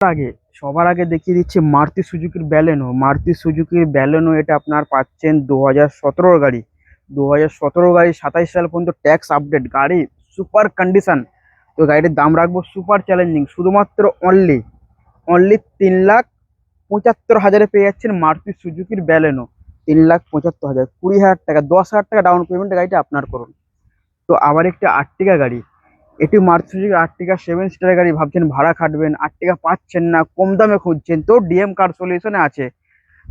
আগে সবার আগে দেখিয়ে দিচ্ছে মারুতি সুজুকির ব্যালেনো। এটা আপনার পাচ্ছেন 2017 গাড়ি। 2017 গাড়ি 27 সাল পর্যন্ত ট্যাক্স আপডেট গাড়ি, সুপার কন্ডিশন। তো গাড়ির দাম রাখবো সুপার চ্যালেঞ্জিং, শুধুমাত্র অনলি অনলি 3,75,000 পেয়ে যাচ্ছেন মারুতি সুজুকির ব্যালেনো। 3,75,000, 20,000 টাকা, 10,000 টাকা ডাউন পেমেন্ট গাড়িটা আপনার করুন। তো আবার একটি আর্টিকা গাড়ি, এটি মারুতি সুজুকি আর্টিকা 7 সিটার গাড়ি। ভাবছেন ভাড়া খাটবেন, আর্টিকা পাচ্ছেন না, কম দামে খুঁজছেন, তো ডিএম কার সলিউশনে আছে।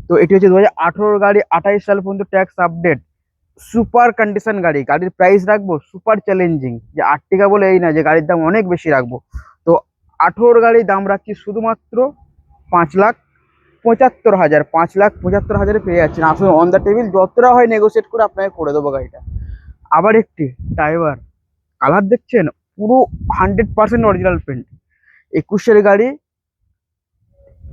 তো এটি হচ্ছে 2018 গাড়ি, 28 সাল পর্যন্ত ট্যাক্স আপডেট, সুপার কন্ডিশন গাড়ি। গাড়ির প্রাইস রাখবো সুপার চ্যালেঞ্জিং, যে আর্টিকা বলে এই না যে গাড়ির দাম অনেক বেশি রাখবো। তো 18 গাড়ির দাম রাখছি শুধুমাত্র 5,75,000। 5,75,000 পেয়ে যাচ্ছেন। আসলে অন দ্য টেবিল যতটা হয় নেগোসিয়েট করে আপনাকে করে দেবো গাড়িটা। আবার একটি ড্রাইভার, কালার দেখছেন পুরো 100% অরিজিনাল প্রিন্ট, 21-এর গাড়ি।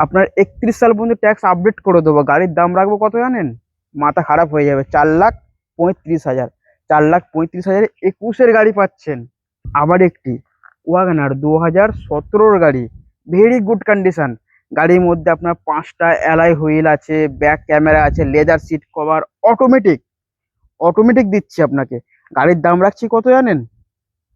আপনার 31 সাল পর্যন্ত ট্যাক্স আপডেট করে দেবো। গাড়ির দাম রাখবো কত জানেন? মাথা খারাপ হয়ে যাবে, 4,35,000। 4,35,000 21-এর গাড়ি পাচ্ছেন। আবার একটি ওয়াগনার 2017-র গাড়ি, ভেরি গুড কন্ডিশন। গাড়ির মধ্যে আপনার 5টা অ্যালয় হুইল আছে, ব্যাক ক্যামেরা আছে, leather seat cover, automatic. Automatic দিচ্ছি আপনাকে। গাড়ির দাম রাখছি কত জানেন?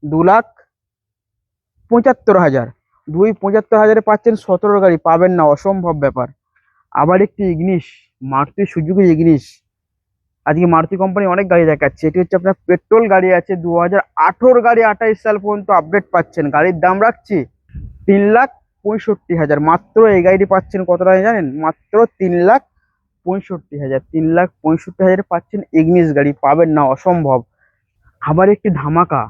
2,75,000। 2,75,000 পাচ্ছেন 17 গাড়ি, পাবেন না, অসম্ভব ব্যাপার। আবার একটি ইগনিস, মারুতি সুজুকি ইগনিস। আজকে মারুতি কোম্পানি অনেক গাড়ি দেখাচ্ছে। এটি হচ্ছে আপনার পেট্রোল গাড়ি, আছে 2018 গাড়ি, 28 সাল পর্যন্ত আপডেট পাচ্ছেন। গাড়ির দাম রাখছি 3,65,000। মাত্র এই গাড়িটি পাচ্ছেন কত টাকায় জানেন? মাত্র 3,65,000। 3,65,000 পাচ্ছেন ইগনিস গাড়ি, পাবেন না, অসম্ভব। আবার একটি ধামাকা,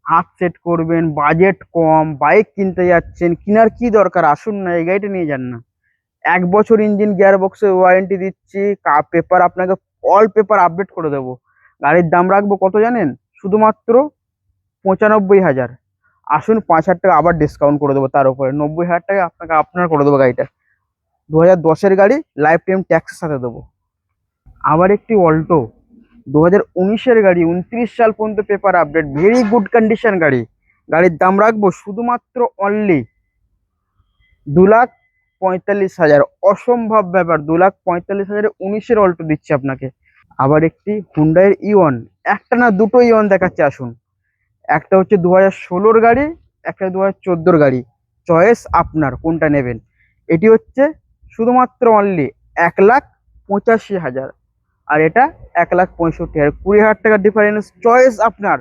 হাত সেট করবেন, বাজেট কম, বাইক কিনতে যাচ্ছেন, কেনার কি দরকার, আসুন না এই গাড়িটা নিয়ে যান না। 1 বছর ইঞ্জিন গিয়ার বক্সের ওয়ারেন্টি দিচ্ছি। পেপার আপনাকে অল পেপার আপডেট করে দেবো। গাড়ির দাম রাখবো কত জানেন? শুধুমাত্র 95,000। আসুন, 5,000 টাকা আবার ডিসকাউন্ট করে দেবো, তার উপরে 90,000 টাকা আপনাকে আপনার করে দেবো গাড়িটা। 2010-এর গাড়ি, লাইফ টাইম ট্যাক্সের সাথে দেবো। আবার একটি অল্টো, 2019-এর গাড়ি, 29 সাল পর্যন্ত paper update, very good condition গাড়ি। গাড়ির দাম রাখবো শুধুমাত্র অনলি 2,45,000। অসম্ভব ব্যাপার, 2,45,000 19-এর অল্টো দিচ্ছি আপনাকে। আবার একটি হুন্ডাইয়ের ইওন, একটা না দুটো ইওন দেখাচ্ছে, আসুন। একটা হচ্ছে 2016-র গাড়ি, একটা 2014-র গাড়ি, চয়েস আপনার, কোনটা নেবেন। এটি হচ্ছে শুধুমাত্র অনলি 1,85,000, আর এটা 1,65,000। 20,000 টাকার ডিফারেন্স, চয়েস আপনার।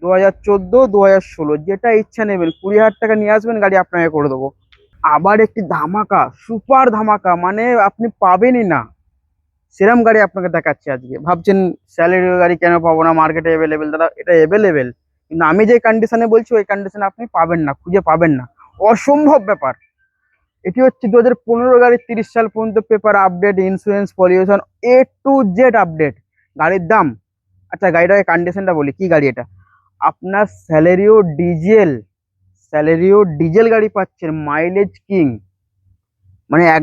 2014, 2016 যেটা ইচ্ছা নেবেন, 20,000 টাকা নিয়ে আসবেন, গাড়ি আপনাকে করে দেবো। আবার একটি ধামাকা, সুপার ধামাকা, মানে আপনি পাবেনই না সেরম গাড়ি আপনাকে দেখাচ্ছি আজকে। ভাবছেন স্যালারি গাড়ি কেন পাবো না, মার্কেটে অ্যাভেলেবেল। দাদা, এটা অ্যাভেলেবেল, কিন্তু আমি যে কন্ডিশনে বলছি ওই কন্ডিশনে আপনি পাবেন না, খুঁজে পাবেন না, অসম্ভব ব্যাপার। এটি হচ্ছে 2015 গাড়ি, 30 সাল পর্যন্ত paper update, insurance, pollution, A to Z update. গাড়ির দাম, আচ্ছা গাড়িটার কন্ডিশনটা বলি, কি গাড়ি এটা? আপনার স্যালারিও ডিজেল গাড়ি পাচ্ছেন, মাইলেজ কিং, মানে এক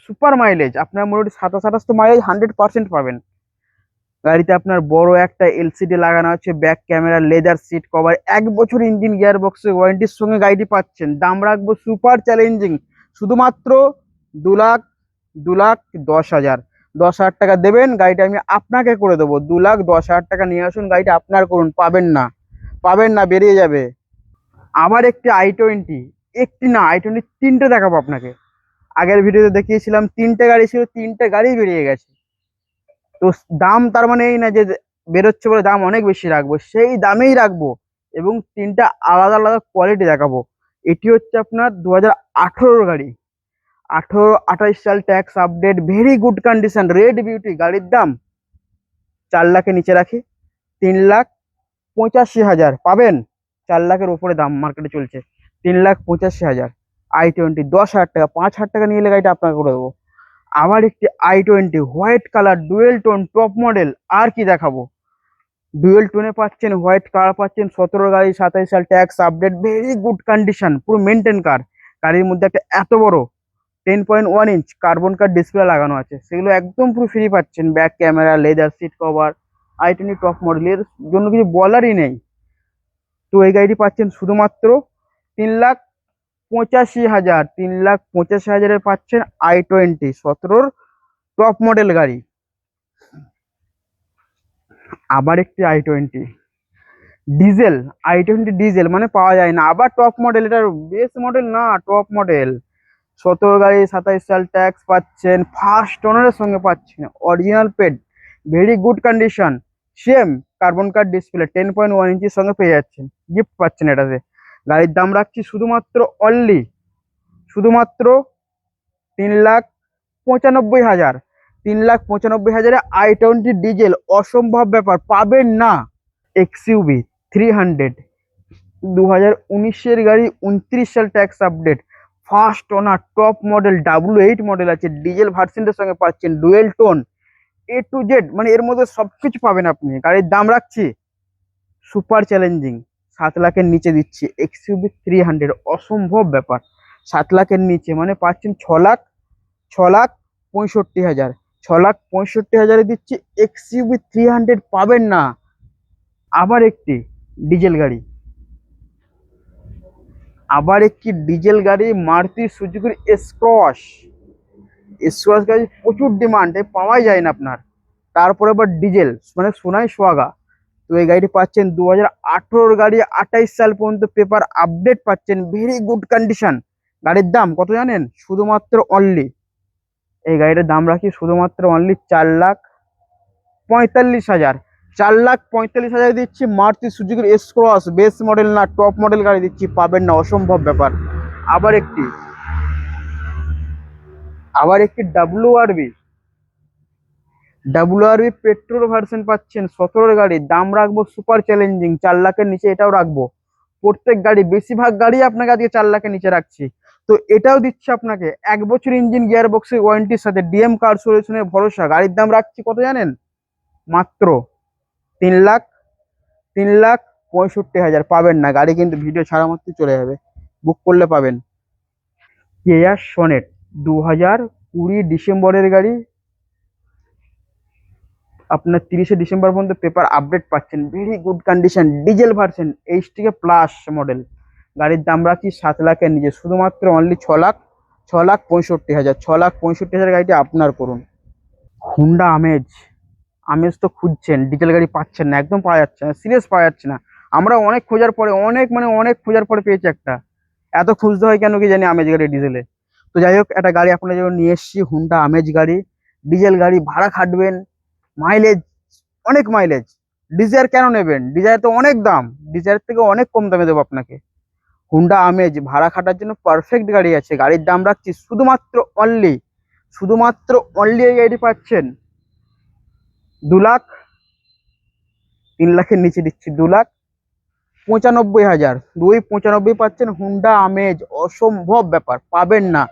সুপার মাইলেজ। আপনার মোটামুটি 27-28 মাইলেজ 100% পাবেন। গাড়িতে আপনার বড় একটা এলসিডি লাগানো আছে, back camera, leather seat cover, 1 বছর ইঞ্জিন গিয়ার বক্সের ওয়ারেন্টির সঙ্গে গাড়িটি পাচ্ছেন। দাম রাখবো সুপার চ্যালেঞ্জিং, শুধুমাত্র 2,10,000। 10,000 টাকা দেবেন, গাড়িটা আমি আপনাকে করে দেবো। 2,10,000 টাকা নিয়ে আসুন, গাড়িটা আপনার করুন, পাবেন না, পাবেন না, বেরিয়ে যাবে। আবার একটি I-20, একটি না I-20 তিনটে দেখাবো আপনাকে। আগের ভিডিওতে দেখিয়েছিলাম 3টে গাড়ি ছিল, 3টে গাড়ি বেরিয়ে গেছে। তো দাম তার মানে এই না যে বেরোচ্ছে বলে দাম অনেক বেশি রাখবো, সেই দামেই রাখবো, এবং 3টা আলাদা আলাদা কোয়ালিটি দেখাবো। এটি হচ্ছে আপনার 2018 গাড়ি, 18-28 সাল tax update, very good condition, red beauty. গাড়ির দাম 4 লাখের নিচে রাখি, 3,85,000 পাবেন। 4 লাখের উপরে দাম মার্কেটে চলছে, 3,85,000। I-20 10,000 টাকা, 5,000 টাকা নিয়ে এলে গাড়িটা আপনাকে করে দেবো। আবার একটি I-20 white colour, dual tone, top model. আর কি দেখাবো? ডুয়েল টোনে পাচ্ছেন, হোয়াইট কালার পাচ্ছেন, 17 গাড়ি, 27 সাল tax update, very good condition, পুরো মেনটেন কার। গাড়ির মধ্যে একটা এত বড় 10.1 ইঞ্চ কার্বন কার ডিসপ্লে লাগানো আছে, সেগুলো একদম পুরো ফ্রি পাচ্ছেন। Back camera, leather seat cover, I-20 top মডেলের জন্য কিছু বলারই নেই। তো এই গাড়িটি পাচ্ছেন শুধুমাত্র 3,85,000, 3,85,000 পাচ্ছেন i20 17 টপ মডেল গাড়ি। আবার একটি i20 ডিজেল, i20 ডিজেল মানে পাওয়া যায় না, আবার টপ মডেল, এটার বেস মডেল না, টপ মডেল। 17 গাড়ি, 27 সাল, ট্যাক্স পাচ্ছেন, ফার্স্ট ওনারের সঙ্গে পাচ্ছেন, original paid, very good condition, same carbon card display, 10.1 ইঞ্চির সঙ্গে পেয়ে যাচ্ছেন, গিফট পাচ্ছেন এটাতে। গাড়ির দাম রাখছি শুধুমাত্র 3,95,000, 3,95,000 i20 ডিজেল, অসম্ভব ব্যাপার, পাবেন না। এক্সইউভি 300, 2019-এর গাড়ি, 29 সাল, tax update, first owner, top model, W8 model আছে, ডিজেল ভার্সেন্টের সঙ্গে পাচ্ছেন, dual tone, A to Z, মানে এর মধ্যে সবকিছু পাবেন আপনি। গাড়ির দাম রাখছি সুপার চ্যালেঞ্জিং, 7 লাখের নিচে দিচ্ছি। এক্সইউভি 300, অসম্ভব ব্যাপার, 7 লাখের নিচে মানে পাচ্ছেন 6,65,000, 6,65,000 দিচ্ছি। এক্সইউভি 300 পাবেন না। আবার একটি ডিজেল গাড়ি, মারুতি সুজুকির এস-ক্রস। গাড়ি প্রচুর ডিমান্ড, পাওয়াই যায় না আপনার। তারপরে আবার ডিজেল মানে সোনাই সোহাগা। তো এই গাড়িটি পাচ্ছেন 2018 গাড়ি, 28 সাল পর্যন্ত পেপার আপডেট পাচ্ছেন, ভেরি গুড কন্ডিশন। গাড়ির দাম কত জানেন? শুধুমাত্র অনলি, এই গাড়িটার দাম রাখি শুধুমাত্র অনলি 4,45,000, 4,45,000 দিচ্ছি। মারুতি সুজুকির এস-ক্রস, বেস মডেল না, টপ মডেল গাড়ি দিচ্ছি, পাবেন না, অসম্ভব ব্যাপার। আবার একটি ডাব্লিউআরবি পেট্রোল ভার্সন পাচ্ছেন, 17 গাড়ি, দাম রাখবো সুপার চ্যালেঞ্জিং, 4 লাখের নিচে এটাও রাখবো। প্রত্যেক গাড়ি, বেশিরভাগ গাড়ি আপনাকে আজকে 4 লাখের নিচে রাখছি। তো এটাও দিচ্ছে আপনাকে 1 বছর ইঞ্জিন গিয়ার বক্সের ওয়ারেন্টির সাথে, ডিএম কার সলিউশনের ভরসা। গাড়ির দাম রাখছি কত জানেন? মাত্র 3,65,000, পাবেন না। গাড়ি কিন্তু ভিডিও ছাড়া মাত্র চলে যাবে, বুক করলে পাবেন। কেয়া সনেট, 2020 ডিসেম্বরের গাড়ি, আপনার 30 ডিসেম্বর পর্যন্ত পেপার আপডেট পাচ্ছেন, very good condition, diesel version, HTK plus model. গাড়ির দাম রাখছি 7 লাখের নিচে, শুধুমাত্র অনলি 6,65,000, 6,65,000 গাড়িটি আপনার করুন। হুন্ডা আমেজ, তো খুঁজছেন, ডিজেল গাড়ি পাচ্ছেন না, একদম পাওয়া যাচ্ছে না, সিরিয়াস পাওয়া যাচ্ছে না। আমরা অনেক খোঁজার পরে, অনেক খোঁজার পরে পেয়েছি একটা। এত খুঁজতে হয় কেন কি জানি আমেজ গাড়ি ডিজেলে। তো যাই হোক, একটা গাড়ি আপনার জন্য নিয়ে এসেছি, হুন্ডা আমেজ গাড়ি, ডিজেল গাড়ি, ভাড়া খাটবেন, মাইলেজ, অনেক মাইলেজ। ডিজায়ার কেন নেবেন? ডিজায়ার তো অনেক দাম, ডিজায়ার থেকে অনেক কম দামে দেবো আপনাকে। হুন্ডা আমেজ ভাড়া খাটার জন্য পারফেক্ট গাড়ি আছে। গাড়ির দাম রাখছি শুধুমাত্র অনলি এই গাড়িটি পাচ্ছেন 2 লাখ, 3 লাখের নিচে দিচ্ছি, 2,95,000, 2,95 পাচ্ছেন হুন্ডা আমেজ, অসম্ভব ব্যাপার, পাবেন না।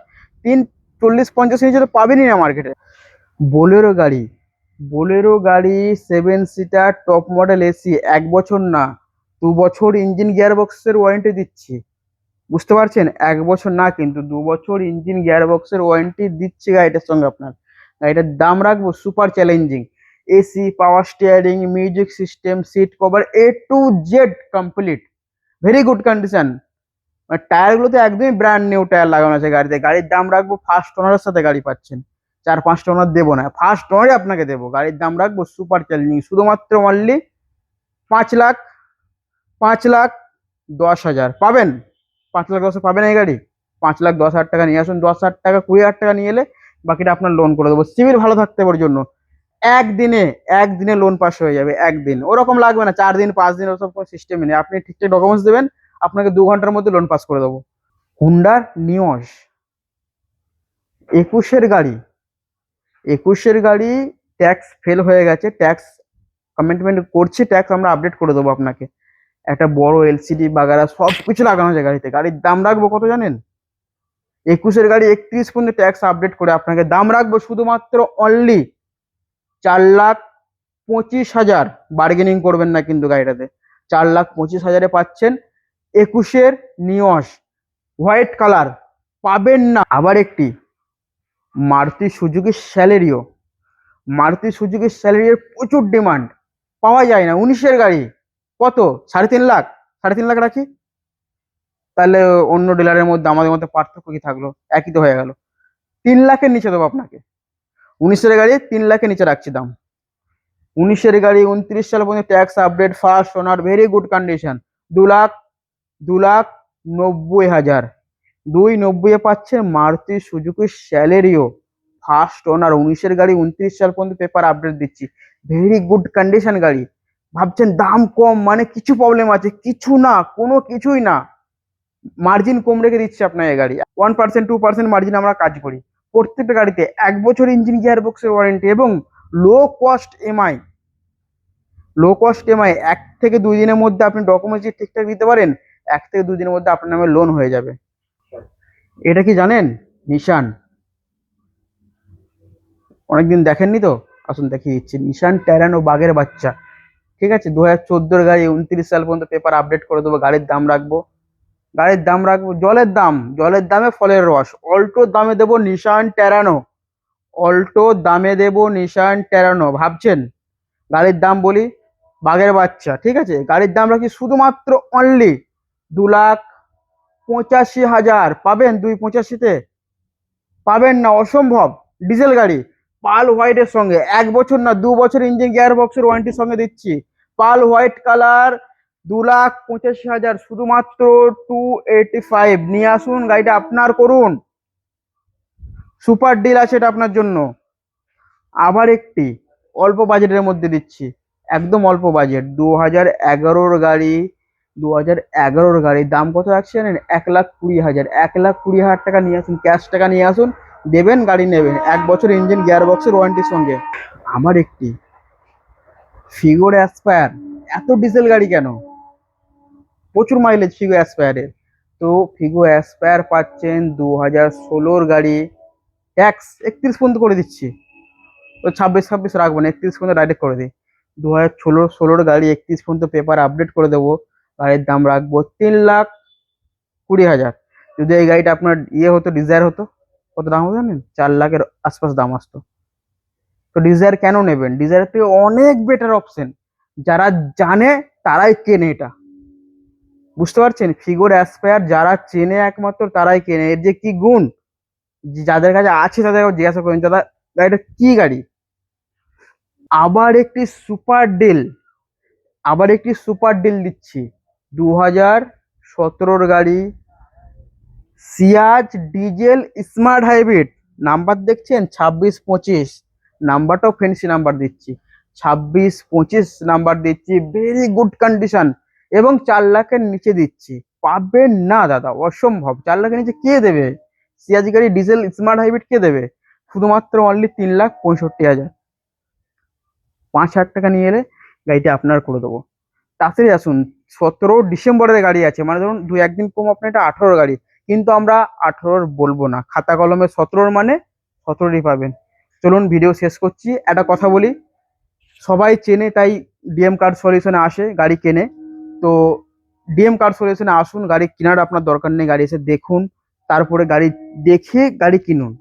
3,40,50 নিচে তো পাবেনই না মার্কেটে। বোলেরো গাড়ি 7 সিটার, টপ মডেল, এসি, 1 বছর না, 2 বছর ইঞ্জিন গিয়ার বক্সের ওয়ারেন্টি দিচ্ছি। বুঝতে পারছেন? 1 বছর না কিন্তু 2 বছর ইঞ্জিন গিয়ার বক্সের ওয়ারেন্টি দিচ্ছি গাড়িটার সঙ্গে আপনার। গাড়িটার দাম রাখবো super challenging, AC, power steering, music system, seat cover, A to Z complete, very good condition. টায়ারগুলোতে একদমই ব্র্যান্ড নিউ টায়ার লাগানো আছে গাড়িতে। গাড়ির দাম রাখবো, ফার্স্ট ওনারের সাথে গাড়ি পাচ্ছেন, 4-5টা ওনার দেবো না, ফার্স্ট ওনারই আপনাকে দেবো। গাড়ির দাম রাখবো সুপার চ্যালেঞ্জিং, শুধুমাত্র অনলি 5 লাখ, 5,10,000 পাবেন। 5,10,000 পাবেন এই গাড়ি। 5,10,000 টাকা নিয়ে আসুন, 10,000 টাকা, 20,000 টাকা নিয়ে এলে বাকিটা আপনার লোন করে দেবো। সিভিল ভালো থাকতে হবে ওর জন্য। একদিনে লোন পাস হয়ে যাবে, একদিন, ওরকম লাগবে না, 4 দিন 5 দিন, ওসব কোনো সিস্টেমই নেই। আপনি ঠিকঠাক ডকুমেন্টস দেবেন, আপনাকে 2 ঘন্টার মধ্যে লোন পাস করে দেবো। হুন্ডার নিওস, 21-এর গাড়ি, ট্যাক্স ফেল হয়ে গেছে, ট্যাক্স কমিটমেন্ট করছি, ট্যাক্স আমরা আপডেট করে দেবো আপনাকে। একটা বড় এলসিডি বাগারা সবকিছু লাগানো আছে গাড়িতে। গাড়ির দাম রাখবো কত জানেন? 21-এর গাড়ি 31 পর্যন্ত ট্যাক্স আপডেট করে আপনাকে দাম রাখবো শুধুমাত্র অনলি 4,25,000। বার্গেনিং করবেন না কিন্তু গাড়িটাতে। 4,25,000 পাচ্ছেন 21-এর নিওস, হোয়াইট কালার, পাবেন না। আবার একটি মারুতি সুজুকি স্যালেরিও, প্রচুর ডিমান্ড, পাওয়া যায় না। 19-এর গাড়ি, কত? 3.5 লাখ, 3.5 লাখ রাখি, তাহলে অন্য ডিলারের মধ্যে আমাদের মধ্যে পার্থক্য কি থাকলো? একই তো হয়ে গেল। 3 লাখের নিচে দেবো আপনাকে। 19-এর গাড়ি 3 লাখের নিচে রাখছি দাম। 19-এর গাড়ি 29 সাল পর্যন্ত tax update, first owner, very good condition. 2 lakh, 2,90,000, 2,90 পাচ্ছেন মারুতি সুজুকি স্যালেরিও, ফার্স্ট ওনার। 19-এর গাড়ি 29 সাল পর্যন্ত পেপার আপডেট দিচ্ছি, ভেরি গুড কন্ডিশন গাড়ি। ভাবছেন দাম কম মানে কিছু প্রবলেম আছে? কিছু না, কোনো কিছুই না। মার্জিন কম রেখে দিচ্ছি আপনার এই গাড়ি, 1% 2% মার্জিন আমরা কাজ করি। প্রত্যেকটা গাড়িতে 1 বছর ইঞ্জিন গিয়ার বক্সের ওয়ারেন্টি এবং লো কস্ট এমআই। 1 থেকে 2 দিনের মধ্যে আপনি ডকুমেন্টস ঠিকঠাক দিতে পারেন, 1 থেকে 2 দিনের মধ্যে আপনার নামে লোন হয়ে যাবে। এটা কি জানেন? নিশান। অনেকদিন দেখেননি তো, আসুন দেখিয়ে দিচ্ছি। নিশান ট্যারানো বাঘের বাচ্চা, ঠিক আছে? 2014-এর গাড়ি, 29 সাল পর্যন্ত পেপার আপডেট করে দেবো। গাড়ির দাম রাখবো জলের দামে ফলের রস। অল্টোর দামে দেবো নিশান ট্যারানো, ভাবছেন গাড়ির দাম বলি? বাঘের বাচ্চা, ঠিক আছে? গাড়ির দাম রাখি শুধুমাত্র অনলি 2,85,000। পাবেন 2,85-তে? পাবেন না, অসম্ভব। ডিজেল গাড়ি, পাল হোয়াইটের সঙ্গে 1 বছর না 2 বছর ইঞ্জিন গিয়ার বক্সের ওয়ারেন্টির সঙ্গে দিচ্ছি। পাল হোয়াইট কালার, 2,85,000, শুধুমাত্র 285। নিয়ে আসুন, গাড়িটা আপনার করুন। সুপার ডিল আছে এটা আপনার জন্য। আবার একটি অল্প বাজেটের মধ্যে দিচ্ছি, একদম অল্প বাজেট। 2011-র গাড়ি, 2011-র গাড়ির দাম কত রাখছি জানেন? 1,20,000। 1,20,000 টাকা নিয়ে আসুন, ক্যাশ টাকা নিয়ে আসুন, দেবেন, গাড়ি নেবেন, 1 বছর ইঞ্জিন গিয়ার বক্সের ওয়ারেন্টির সঙ্গে। আমার একটি ফিগোর অ্যাসপায়ার। এত ডিজেল গাড়ি কেন? প্রচুর মাইলেজ ফিগো অ্যাসপায়ারের। তো ফিগো অ্যাসপায়ার পাচ্ছেন 2016-র গাড়ি, ট্যাক্স 31 পর্যন্ত করে দিচ্ছি। তো 26 রাখবো না, 31 পর্যন্ত ডাইরেক্ট করে দিই। 2016-র গাড়ি 31 পর্যন্ত পেপার আপডেট করে দেবো। গাড়ির দাম রাখবো 3,20,000। যদি এই গাড়িটা আপনার হতো, ডিজায়ার হতো, কত দাম হবে জানেন? 4 লাখের আশপাশ দাম আসতো। তো ডিজায়ার কেন নেবেন? ডিজায়ার থেকে অনেক বেটার অপশন, যারা জানে তারাই কেনে এটা। বুঝতে পারছেন? ফিগোর অ্যাসপায়ার যারা চেনে একমাত্র তারাই কেনে। এর যে কি গুণ, যাদের কাছে আছে তাদের জিজ্ঞাসা করেন দাদা গাড়িটা কি গাড়ি। আবার একটি সুপার ডিল, দিচ্ছি। 2017-র গাড়ি, সিয়াজ ডিজেল স্মার্ট হাইব্রিড। নাম্বার দেখছেন 26-25, নাম্বারটাও ফেন্সি নাম্বার দিচ্ছি। 26-25 নাম্বার দিচ্ছি, ভেরি গুড কন্ডিশন, এবং 4 লাখের নিচে দিচ্ছি। পাবেন না দাদা, অসম্ভব। 4 লাখের নিচে কে দেবে? সিয়াজ গাড়ি ডিজেল স্মার্ট হাইব্রিড কে দেবে? শুধুমাত্র অনলি 3,65,000। 5,000 টাকা নিয়ে এলে গাড়িটা আপনার করে দেবো। তাড়াতাড়ি আসুন। 17 ডিসেম্বরের গাড়ি আছে, মানে ধরুন 2-1 দিন কম আপনার এটা 18-র গাড়ি, কিন্তু আমরা 18-র বলবো না, খাতা কলমে 17-র মানে 17-ই পাবেন। চলুন ভিডিও শেষ করছি। একটা কথা বলি, সবাই চেনে তাই ডিএম কার সলিউশনে আসে গাড়ি কেনে। তো ডিএম কার সলিউশনে আসুন, গাড়ি কেনার আপনার দরকার নেই, গাড়ি এসে দেখুন, তারপরে গাড়ি দেখে গাড়ি কিনুন।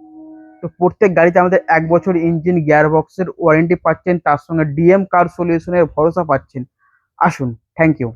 তো প্রত্যেক গাড়িতে আমাদের 1 বছর ইঞ্জিন গিয়ার বক্সের ওয়ারেন্টি পাচ্ছেন, তার সঙ্গে ডিএম কার সলিউশনের ভরসা পাচ্ছেন। আসুন, থ্যাংক ইউ।